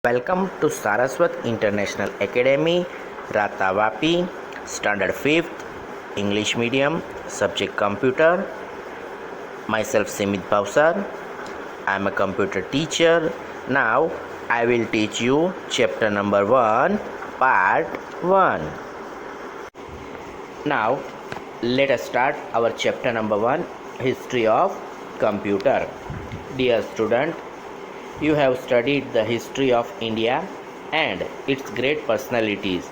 Welcome to Saraswat International Academy, Ratavapi, Standard 5th, English Medium, Subject Computer. Myself Simit Bhavsar. I am a computer teacher. Now I will teach you chapter number 1, part 1. Now let us start our chapter number 1, History of Computer. Dear student, you have studied the history of India and its great personalities,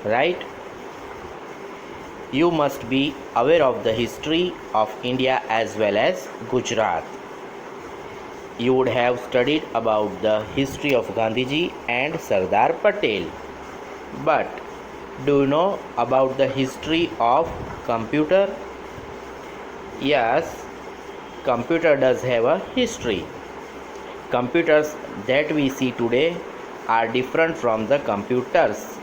right? You must be aware of the history of India as well as Gujarat. You would have studied about the history of Gandhiji and Sardar Patel. But do you know about the history of computer? Yes, computer does have a history. Computers that we see today are different from the computers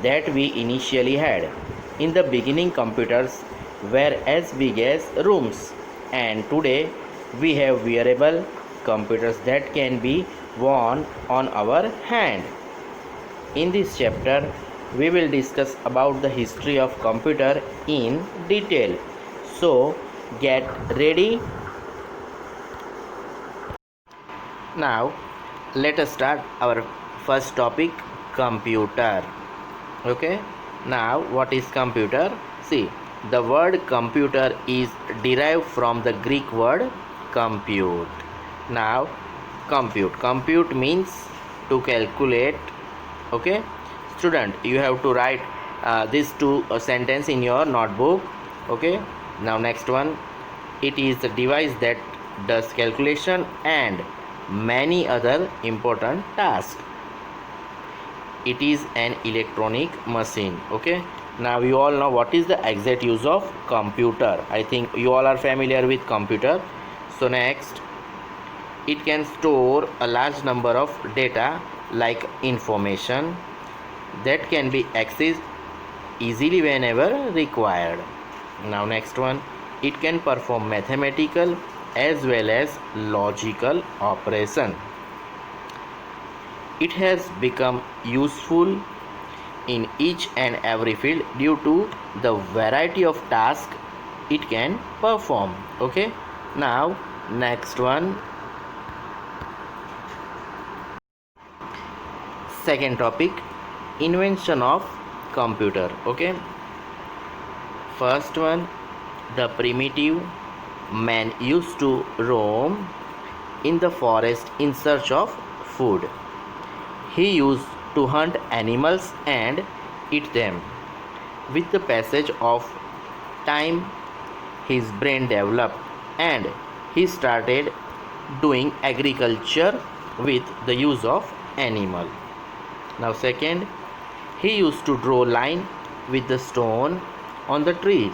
that we initially had. In the beginning, computers were as big as rooms, and today we have wearable computers that can be worn on our hand. In this chapter, we will discuss about the history of computer in detail. So, get ready. Now let us start our first topic, computer. Okay, now what is computer? See, the word computer is derived from the Greek word compute. Now compute means to calculate. Okay, student, you have to write these two sentence in your notebook. Okay, now next one, it is a device that does calculation and many other important tasks. It is an electronic machine. Okay, now you all know what is the exact use of computer. I think you all are familiar with computer. So next, it can store a large number of data like information that can be accessed easily whenever required. Now next one, it can perform mathematical as well as logical operation. It has become useful in each and every field due to the variety of tasks it can perform. Okay, now next one, second topic, invention of computer. Okay, first one, the primitive man used to roam in the forest in search of food. He used to hunt animals and eat them. With the passage of time, his brain developed and he started doing agriculture with the use of animal. Now second, he used to draw line with the stone on the trees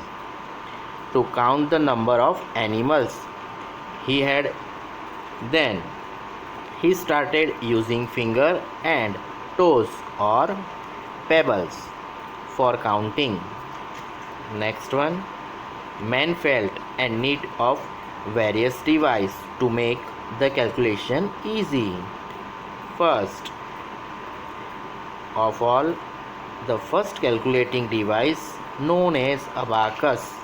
to count the number of animals he had. Then he started using finger and toes or pebbles for counting. Next one, man felt a need of various devices to make the calculation easy. First of all, the first calculating device known as abacus.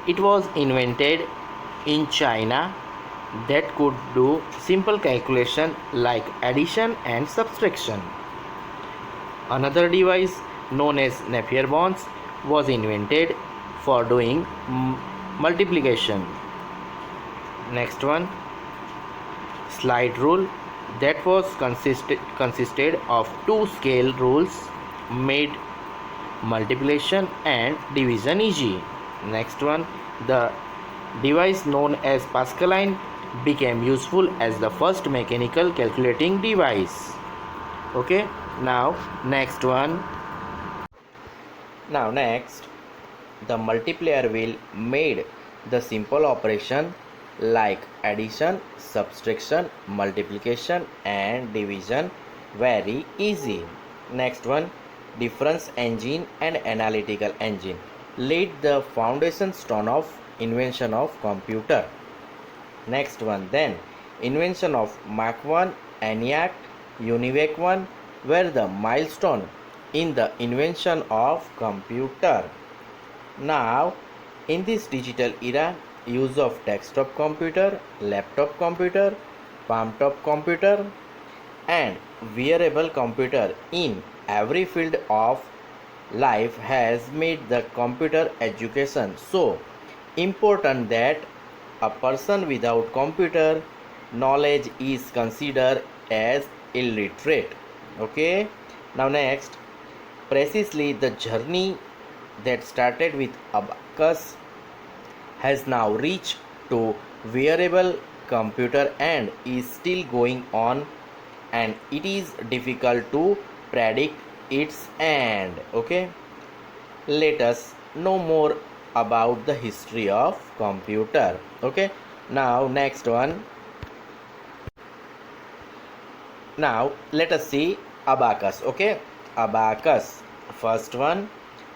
It was invented in China that could do simple calculation like addition and subtraction. Another device known as Napier Bonds was invented for doing multiplication. Next one, slide rule, that was consisted of two scale rules made multiplication and division easy. Next one, the device known as Pascal became useful as the first mechanical calculating device. Okay, now next one. Now next, the multiplier wheel made the simple operation like addition, subtraction, multiplication and division very easy. Next one, difference engine and analytical engine laid the foundation stone of invention of computer. Next one, then invention of Mach 1 ENIAC unique one were the milestone in the invention of computer. Now, in this digital era, use of desktop computer, laptop computer, palm top computer, and wearable computer in every field of life has made the computer education so important that a person without computer knowledge is considered as illiterate. Okay, now next, precisely the journey that started with abacus has now reached to wearable computer and is still going on, and it is difficult to predict its end. Okay, let us know more about the history of computer. Okay, now next one. Now let us see abacus. Okay, abacus, first one.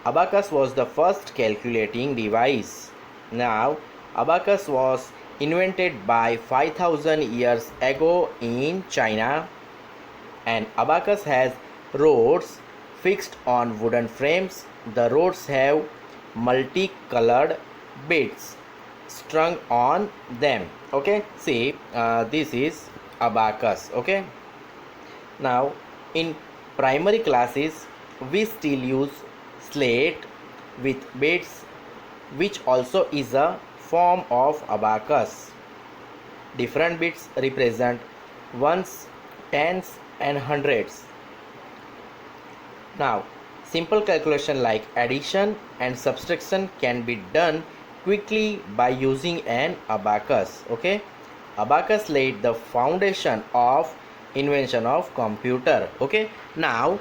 Abacus was the first calculating device. Now abacus was invented by 5000 years ago in China, and abacus has rods fixed on wooden frames. The rods have multicolored beads strung on them. Okay, see, this is abacus. Okay, now in primary classes we still use slate with beads, which also is a form of abacus. Different bits represent ones, tens, and hundreds. Now, simple calculation like addition and subtraction can be done quickly by using an abacus. Okay, abacus laid the foundation of invention of computer. Okay, now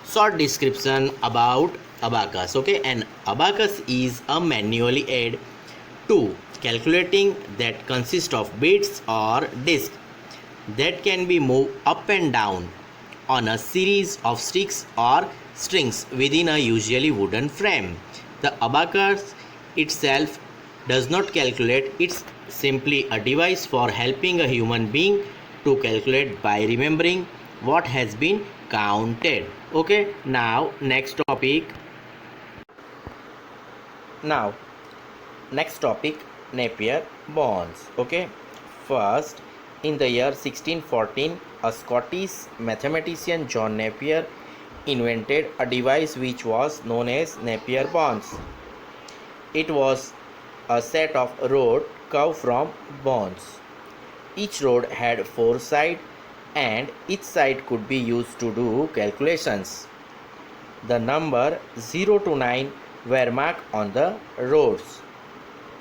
short description about abacus. Okay, an abacus is a manually aid to calculating that consists of bits or discs that can be moved up and down on a series of sticks or strings within a usually wooden frame. The abacus itself does not calculate, it's simply a device for helping a human being to calculate by remembering what has been counted. Okay, now next topic. Now next topic, Napier bonds. Okay, first, in the year 1614, a Scottish mathematician John Napier invented a device which was known as Napier bonds. It was a set of rods curved from bonds. Each rod had 4 sides and each side could be used to do calculations. The number 0 to 9 were marked on the rods.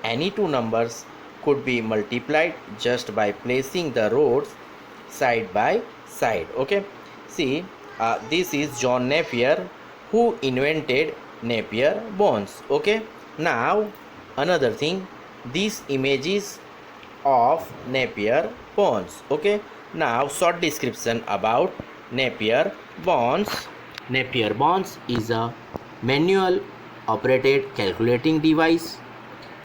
Any two numbers could be multiplied just by placing the rods side by side. Okay, see, this is John Napier who invented Napier bonds. Okay, now another thing, these images of Napier bonds. Okay, now short description about Napier bonds. Napier bonds is a manual operated calculating device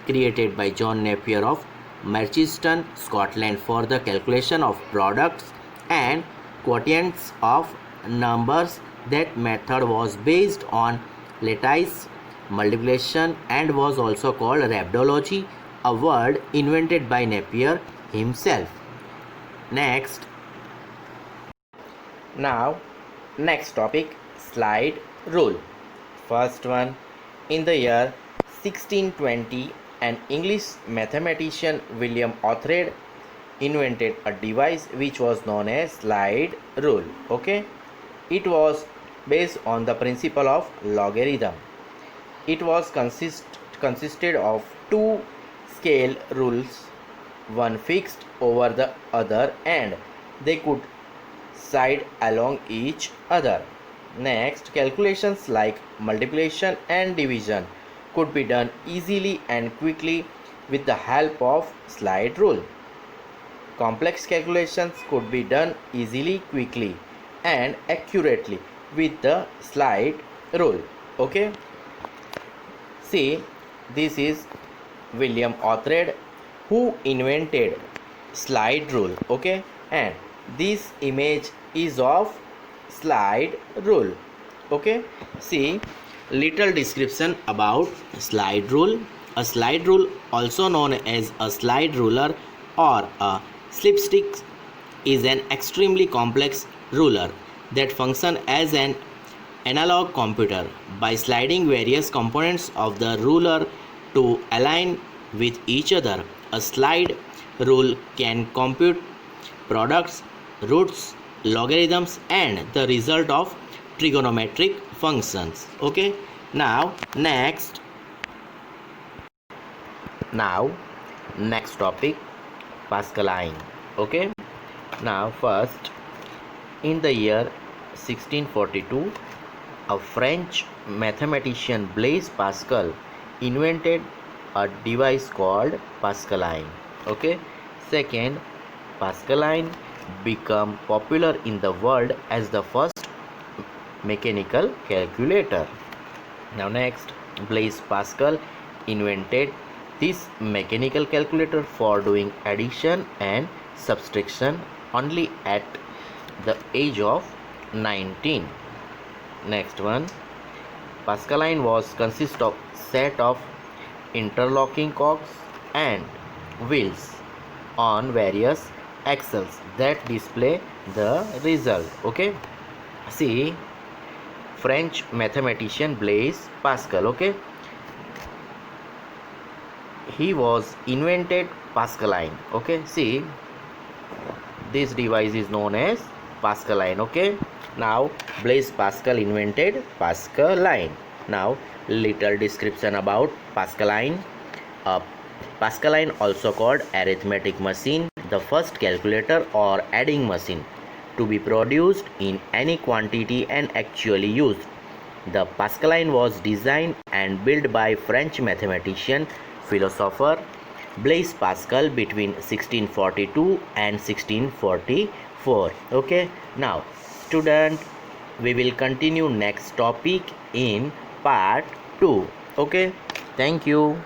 created by John Napier of Merchiston, Scotland for the calculation of products and quotients of numbers. That method was based on lattice multiplication and was also called rhabdology, a word invented by Napier himself. Next. Now, next topic, slide rule. First one, in the year 1620, an English mathematician William Oughtred invented a device which was known as slide rule. Okay, it was based on the principle of logarithm. It was consisted of two scale rules, one fixed over the other, and they could side along each other. Next, calculations like multiplication and division could be done easily and quickly with the help of slide rule. Complex calculations could be done easily, quickly, and accurately with the slide rule. Okay, see, this is William Oughtred who invented slide rule. Okay, and this image is of slide rule. Okay, see little description about slide rule. A slide rule, also known as a slide ruler or a slipstick, is an extremely complex ruler that functions as an analog computer by sliding various components of the ruler to align with each other. A slide rule can compute products, roots, logarithms, and the result of trigonometric functions. Okay, now now next topic, Pascaline. Okay, now first, in the year 1642, a French mathematician Blaise Pascal invented a device called Pascaline. Okay, second, Pascaline became popular in the world as the first mechanical calculator. Now next, Blaise Pascal invented this mechanical calculator for doing addition and subtraction only at the age of 19. Next one, Pascaline was consist of set of interlocking cogs and wheels on various axles that display the result. Okay, see French mathematician Blaise Pascal. Okay, he was invented Pascaline. Okay, see this device is known as Pascaline. Okay, now Blaise Pascal invented Pascaline. Now little description about Pascaline. Pascaline, also called arithmetic machine, the first calculator or adding machine to be produced in any quantity and actually used. The Pascaline was designed and built by French mathematician philosopher Blaise Pascal between 1642 and 1644. Okay, now student, we will continue next topic in part 2. Okay, thank you.